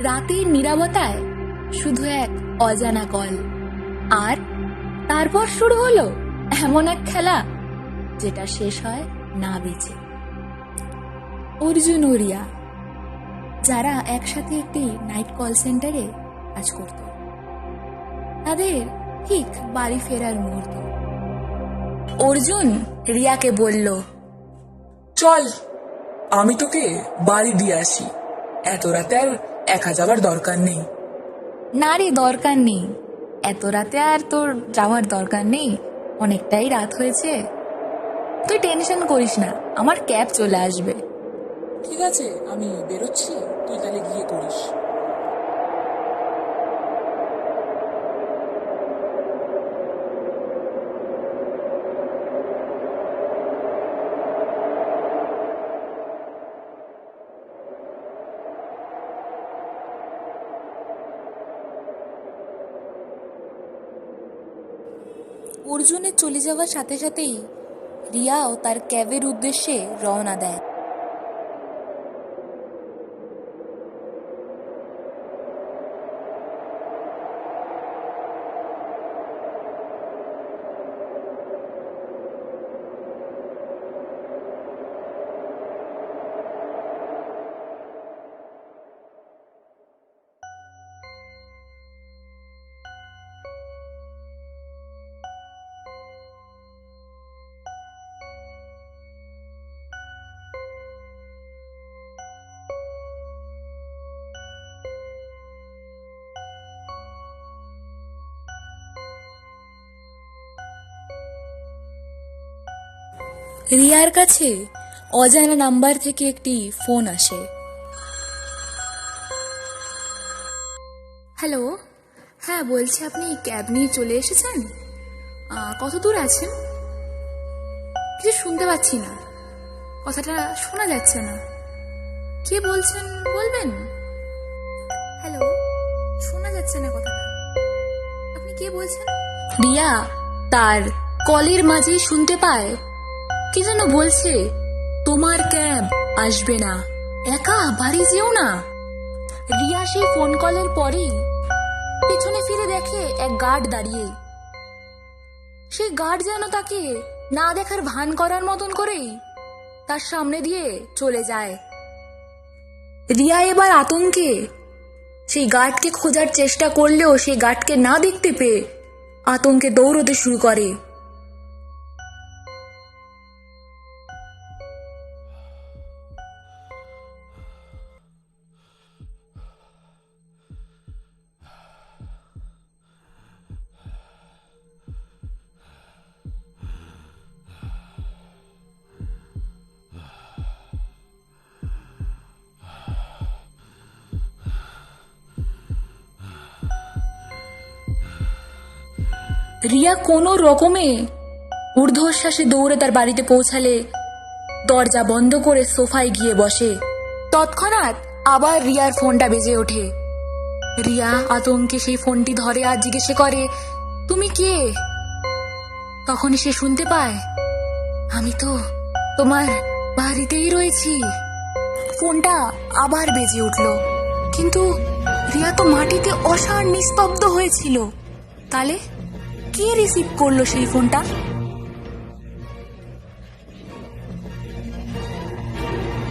রাতের নীরবতায় শুধু এক অজানা কল, আর তারপর শুরু হলো এমন এক খেলা যেটা শেষ হয় না বেঁচে। অর্জুন ও রিয়া, যারা একসাথে একটি নাইট কল সেন্টারে কাজ করত, তাদের ঠিক বাড়ি ফেরার মুহূর্ত। অর্জুন রিয়াকে বলল, চল আমি তোকে বাড়ি দিয়ে আসি, এত রাতে আর একা যাবার দরকার নেই। না রে, দরকার নেই, এত রাতে আর তোর যাওয়ার দরকার নেই, অনেকটাই রাত হয়েছে। তুই টেনশন করিস না, আমার ক্যাব চলে আসবে। ঠিক আছে, আমি বেরোচ্ছি, তুই তাহলে গিয়ে করিস। অর্জুনের চলে যাওয়ার সাথে সাথেই রিয়াও তার ক্যাবের উদ্দেশ্যে রওনা দেয়। রিয়ার কাছে অজানা নাম্বার থেকে একটি ফোন আসে। হ্যালো, হ্যাঁ বলছি, আপনি ক্যাব নিয়ে চলে এসেছেন? কত দূর আছেন? কিছু শুনতে পাচ্ছি না, কথাটা শোনা যাচ্ছে না। কে বলছেন বলবেন? হ্যালো, শোনা যাচ্ছে না কথাটা, আপনি কে বলছেন? রিয়া তার কলের মাঝেই শুনতে পায় কি যেন বলছে, তোমার ক্যাব আসবে না, একা বাড়ি যেও না। রিয়া সেই ফোন কলের পরেই পেছনে ফিরে দেখে এক গার্ড দাঁড়িয়ে। সেই গার্ড যেন তাকে না দেখার ভান করার মতন করেই তার সামনে দিয়ে চলে যায়। রিয়া এবার আতঙ্কে সেই গার্ডকে খোঁজার চেষ্টা করলেও সেই গার্ডকে না দেখতে পেয়ে আতঙ্কে দৌড়তে শুরু করে। রিয়া কোনো রকমে ঊর্ধ্বশ্বাসে দৌড়ে তার বাড়িতে পৌঁছালে দরজা বন্ধ করে সোফায় গিয়ে বসে। তৎক্ষণাৎ আবার রিয়ার ফোনটা বেজে ওঠে। রিয়া আতঙ্কে সেই ফোনটি ধরে আর জিজ্ঞেস করে, তুমি কে? তখন সে শুনতে পায়, আমি তো তোমার বাড়িতেই রয়েছি। ফোনটা আবার বেজে উঠল, কিন্তু রিয়া তো মাটিতে অসাড় নিস্তব্ধ হয়েছিল। তাহলে কে রিসিভ করলো সেই ফোনটা?